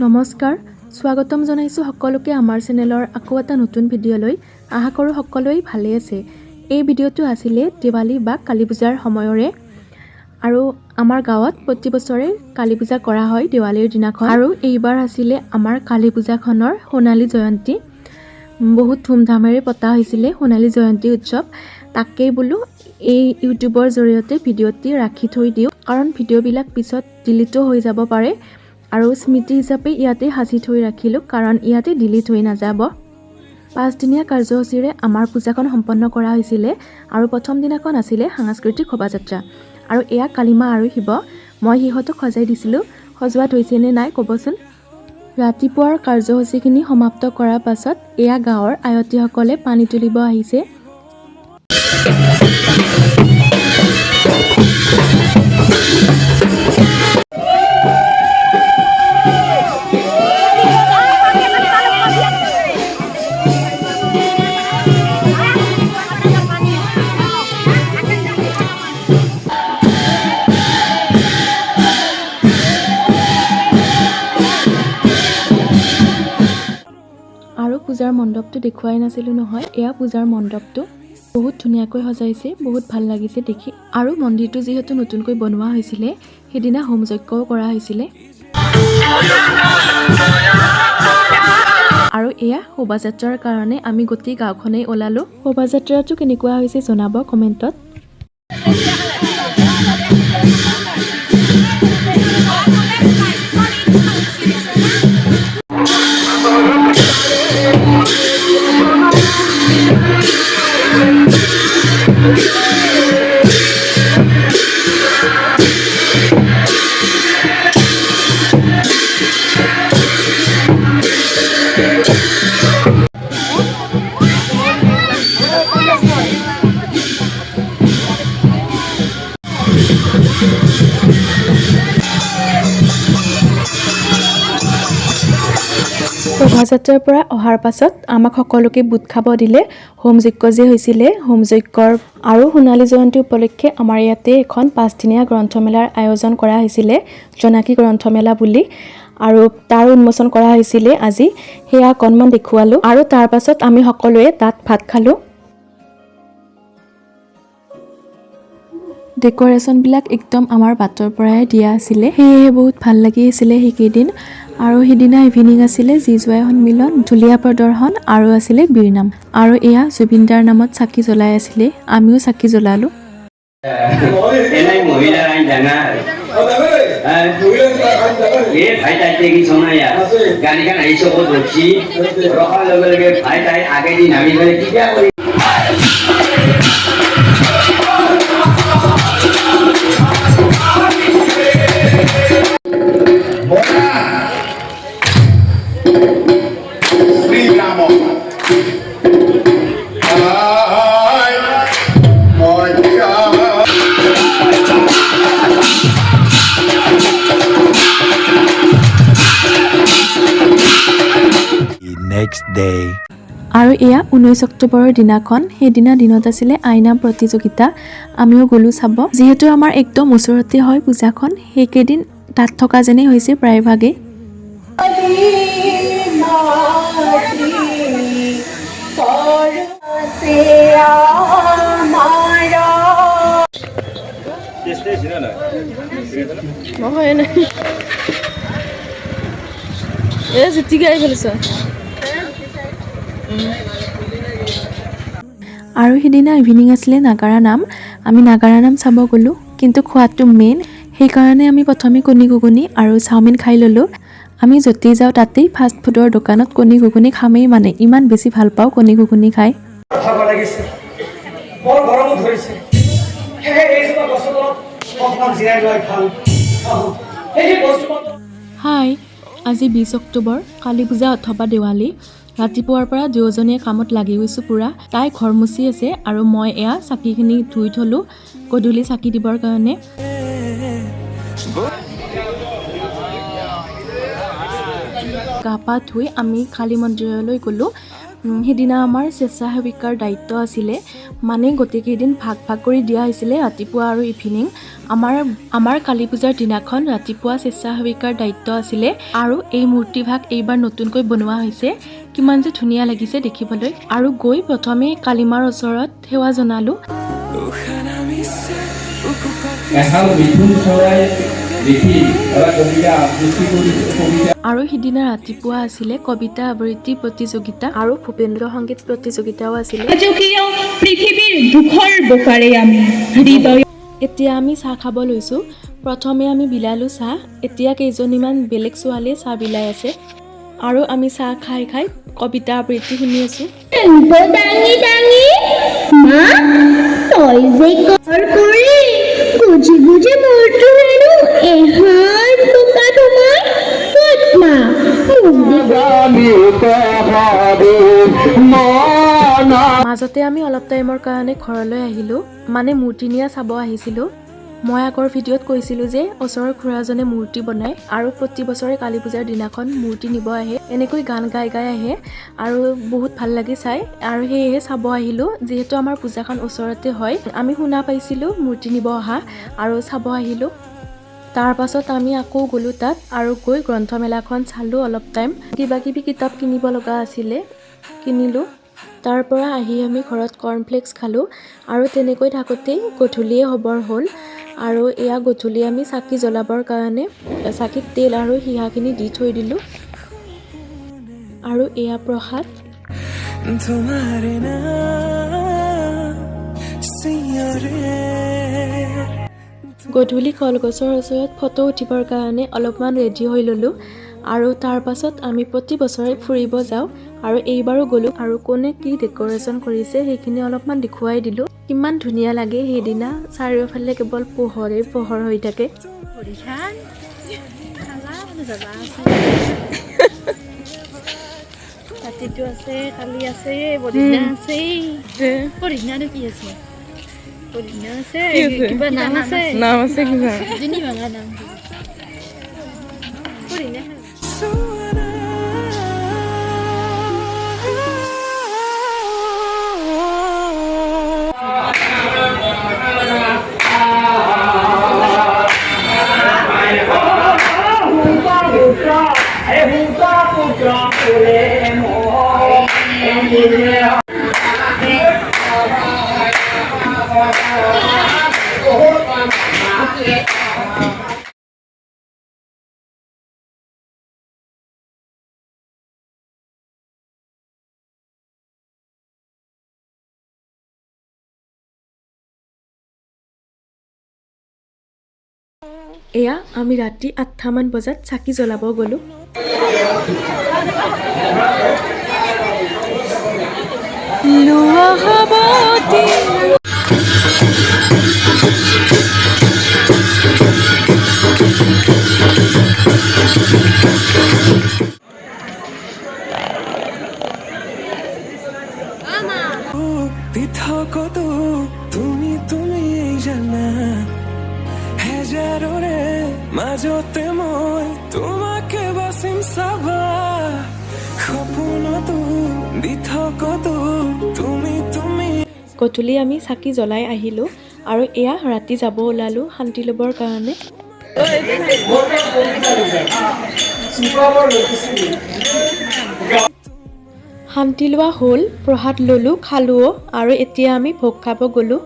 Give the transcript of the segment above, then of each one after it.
নমস্কাৰ স্বাগতম জনাইছো সকলোকে আমাৰ চেনেলৰ আকৌ এটা নতুন ভিডিঅ'লৈ আশা কৰোঁ সকলোই ভালে আছে এই ভিডিঅ'টো আছিলে দিৱালী বা কালী পূজাৰ সময়ৰে আৰু আমাৰ গাঁৱত প্ৰতি বছৰে কালী পূজা কৰা হয় দিৱালীৰ দিনাখন আৰু এইবাৰ আছিলে আমাৰ কালী পূজাখনৰ সোণালী জয়ন্তী বহুত ধুমধামেৰে পতা হৈছিলে সোণালী জয়ন্তী উৎসৱ তাকেই বোলো এই ইউটিউবৰ জৰিয়তে ভিডিঅ'টি ৰাখি থৈ দিওঁ কাৰণ ভিডিঅ'বিলাক পিছত ডিলিটো হৈ যাব পাৰে আৰু স্মৃতি হিচাপে ইয়াতে সাঁচি থৈ ৰাখিলোঁ কাৰণ ইয়াতে ডিলিট হৈ নাযাব 5 দিনীয়া কাৰ্যসূচীৰে আমাৰ পূজাখন সম্পন্ন কৰা হৈছিলে আৰু প্ৰথম দিনাখন আছিলে সাংস্কৃতিক শোভাযাত্ৰা আৰু এয়া কালিমা আৰু শিৱ মই সিহঁতক সজাই দিছিলোঁ সজোৱাত হৈছে নে নাই ক'বচোন ৰাতিপুৱাৰ কাৰ্যসূচীখিনি সমাপ্ত কৰাৰ পাছত এয়া গাঁৱৰ আয়তীসকলে পানী তুলিব আহিছে আৰু পূজাৰ মণ্ডপটো দেখুৱাই নাছিলোঁ নহয় এয়া পূজাৰ মণ্ডপটো বহুত ধুনীয়াকৈ সজাইছে বহুত ভাল লাগিছে দেখি আৰু মন্দিৰটো যিহেতু নতুনকৈ বনোৱা হৈছিলে সেইদিনা হোম যজ্ঞও কৰা হৈছিলে আৰু এয়া শোভাযাত্ৰাৰ কাৰণে আমি গোটেই গাঁওখনেই ওলালোঁ শোভাযাত্ৰাটো কেনেকুৱা হৈছে জনাব কমেণ্টত শোভাযাত্ৰাৰ পৰা অহাৰ পাছত আমাক সকলোকে বুট খাব দিলে হোম যজ্ঞ যে হৈছিলে হোম যজ্ঞৰ আৰু সোণালী জয়ন্তী উপলক্ষে আমাৰ ইয়াতে এখন 5 দিনীয়া গ্ৰন্থমেলাৰ আয়োজন কৰা হৈছিলে জনাকী গ্ৰন্থমেলা বুলি আৰু তাৰ উন্মোচন কৰা হৈছিলে আজি সেয়া অকণমান দেখুৱালোঁ আৰু তাৰ পাছত আমি সকলোৱে তাত ভাত খালোঁ ডেক'ৰেশ্যনবিলাক একদম আমাৰ বাটৰ পৰাই দিয়া আছিলে সেয়েহে বহুত ভাল লাগি আছিলে সেইকেইদিন আৰু সিদিনা ইভিনিং আছিলে জি জোৱাই সন্মিলন ঢুলীয়া প্ৰদৰ্শন আৰু আছিলে বীৰনাম আৰু এয়া জুবিনদাৰ নামত চাকি জ্বলাই আছিলে আমিও চাকি জ্বলালোঁ আৰু এয়া 19 অক্টোবৰৰ দিনাখন সেইদিনা দিনত আছিলে আইনাম প্ৰতিযোগিতা আমিও গ'লো চাব যিহেতু আমাৰ একদম ওচৰতে হয় পূজাখন সেইকেইদিন তাত থকা যেনেই হৈছে প্ৰায়ভাগে আৰু সিদিনা ইভিনিং আছিলে নাগাৰা নাম আমি নাগাৰা নাম চাব গ'লোঁ কিন্তু খোৱাটো মেইন সেইকাৰণে আমি প্ৰথমে কণী ঘুগুনি আৰু চাওমিন খাই ল'লোঁ আমি য'তেই যাওঁ তাতেই ফাষ্ট ফুডৰ দোকানত কণী ঘুগুনি খামেই মানে ইমান বেছি ভাল পাওঁ কণী ঘুগুনি খাই হাই আজি 20 অক্টোবৰ কালী পূজা অথবা দেৱালী ৰাতিপুৱাৰ পৰা দুয়োজনীয়ে কামত লাগি গৈছোঁ পুৰা তাই ঘৰ মুচি আছে আৰু মই এয়া চাকিখিনি ধুই থলোঁ গধূলি চাকি দিবৰ কাৰণে গা পা ধুই আমি কালী মন্দিৰলৈ গ'লোঁ সেইদিনা আমাৰ স্বেচ্ছাসেৱিকাৰ দায়িত্ব আছিলে, মানে গোটেইকেইদিন ভাগ ভাগ কৰি দিয়া হৈছিলে ৰাতিপুৱা আৰু ইভিনিং। আমাৰ কালী পূজাৰ দিনাখন ৰাতিপুৱা স্বেচ্ছাসেৱিকাৰ দায়িত্ব আছিলে আৰু এই মূৰ্তিভাগ এইবাৰ নতুনকৈ বনোৱা হৈছে। কিমান যে ধুনীয়া লাগিছে দেখিবলৈ। আৰু গৈ প্ৰথমে কালীমাৰ ওচৰত সেৱা জনালোঁ। আৰু সিদিনা ৰাতিপুৱা আছিলে কবিতা আবৃত্তি প্ৰতিযোগিতা আৰু ভূপেন্দ্ৰ সংগীত প্ৰতিযোগিতাও আছিলে। এতিয়া আমি চাহ খাব লৈছোঁ। প্ৰথমে আমি বিলালোঁ চাহ, এতিয়া কেইজনীমান বেলেগ ছোৱালীয়ে চাহ বিলাই আছে আৰু আমি চাহ খাই খাই কবিতা আবৃত্তি শুনি আছোঁ। মাজতে আমি অলপ টাইমৰ কাৰণে ঘৰলৈ আহিলোঁ, মানে মূৰ্তি নিয়া চাব আহিছিলোঁ। মই আগৰ ভিডিঅ'ত কৈছিলোঁ যে ওচৰৰ খুৰাজনে মূৰ্তি বনায় আৰু প্ৰতি বছৰে কালী পূজাৰ দিনাখন মূৰ্তি নিব আহে, এনেকৈ গান গাই গাই আহে আৰু বহুত ভাল লাগে চাই, আৰু সেয়েহে চাব আহিলোঁ। যিহেতু আমাৰ পূজাখন ওচৰতে হয়, আমি শুনা পাইছিলোঁ মূৰ্তি নিব অহা আৰু চাব আহিলোঁ। তাৰ পাছত আমি আকৌ গ'লোঁ তাত আৰু গৈ গ্ৰন্থমেলাখন চালোঁ অলপ টাইম। কিবা কিবি কিতাপ কিনিব লগা আছিলে, কিনিলোঁ। তাৰ পৰা আহি আমি ঘৰত কৰ্ণফ্লেক্স খালোঁ আৰু তেনেকৈ থাকোঁতেই গধূলিয়ে হ'বৰ হ'ল। আৰু এয়া গধূলি আমি চাকি জ্বলাবৰ কাৰণে চাকিত তেল আৰু সিহাখিনি দি থৈ দিলোঁ। আৰু এয়া প্ৰসাদ। গধূলি কলগছৰ ওচৰত ফটো উঠিবৰ কাৰণে অলপমান ৰেডি হৈ ল'লোঁ আৰু তাৰ পাছত আমি প্ৰতি বছৰে ফুৰিব যাওঁ আৰু এইবাৰো গ'লোঁ আৰু কোনে কি ডেক'ৰেশ্যন কৰিছে সেইখিনি অলপমান দেখুৱাই দিলোঁ। কিমান ধুনীয়া লাগে সেইদিনা, চাৰিওফালে কেৱল পোহৰে পোহৰ হৈ থাকে। ৰাতিটো আছে, কালি আছে, বৰদিনা আছে। বৰদিনাটো কি আছে? বৰদিনা আছে, কিবা নাম আছে। নাম আছে কিবা? জিনি ভাঙা নাম। বৰদিনা এয়া আমি ৰাতি 8টামান বজাত চাকি জ্বলাব গ'লোঁ। মাজতে মই তোমাকে বাচিম চাবা, সপোনতো দি থাকোঁ তুমি। গধূলি আমি চাকি জ্বলাই আহিলোঁ আৰু এয়া ৰাতি যাব ওলালোঁ শান্তি ল'বৰ কাৰণে। শান্তি লোৱা হ'ল, প্ৰসাদ ল'লোঁ, খালোঁ আৰু এতিয়া আমি ভোগ খাব গ'লোঁ।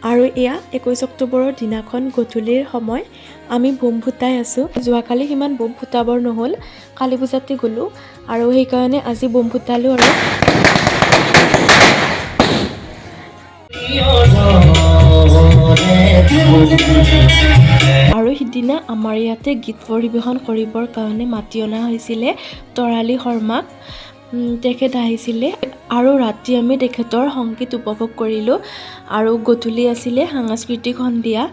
আৰু এয়া 21 অক্টোবৰৰ দিনাখন গধূলিৰ সময়, আমি বোম ফুটাই আছোঁ। যোৱাকালি সিমান বোম ফুটাবৰ নহ'ল, কালী পূজাতে গ'লোঁ আৰু সেইকাৰণে আজি বোম ফুটালোঁ। আৰু সিদিনা আমাৰ ইয়াতে গীত পৰিৱেশন কৰিবৰ কাৰণে মাতি অনা হৈছিলে তৰালী শৰ্মাক। তেখেত আহিছিলে আৰু ৰাতি আমি তেখেতৰ সংগীত উপভোগ কৰিলোঁ আৰু গধূলি আছিলে সাংস্কৃতিক সন্ধিয়া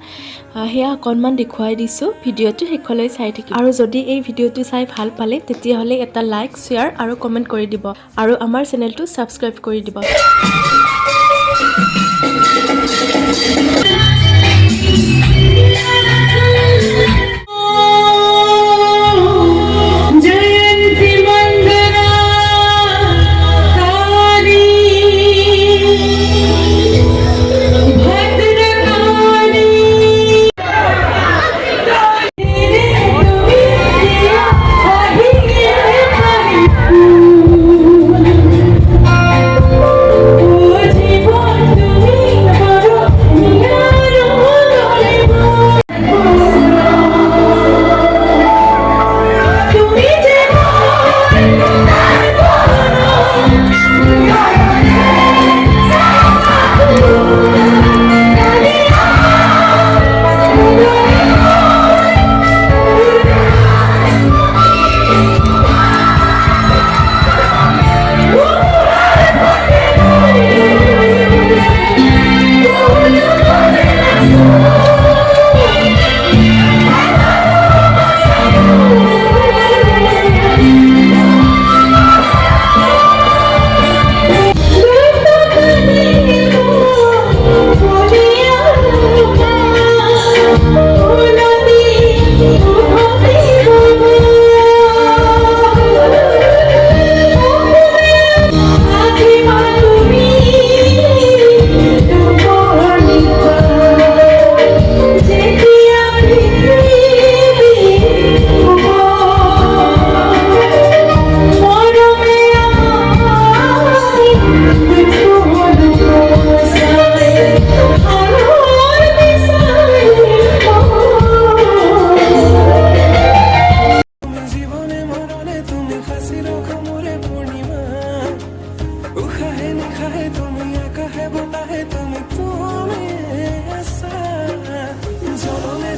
সেয়া অকণমান দেখুৱাই দিছোঁ ভিডিঅ'টো শেষলৈ চাই থাকিব আৰু যদি এই ভিডিঅ'টো চাই ভাল পালে তেতিয়াহ'লে এটা লাইক শ্বেয়াৰ আৰু কমেণ্ট কৰি দিব আৰু আমাৰ চেনেলটো ছাবস্ক্ৰাইব কৰি দিব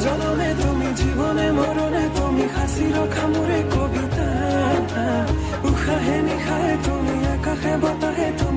জনমে তুমি জীবনে মৰণে তুমি হাসিৰ খামুৰে কবিতা উশাহে নিশাহে তুমি আকাশে বতাহে তুমি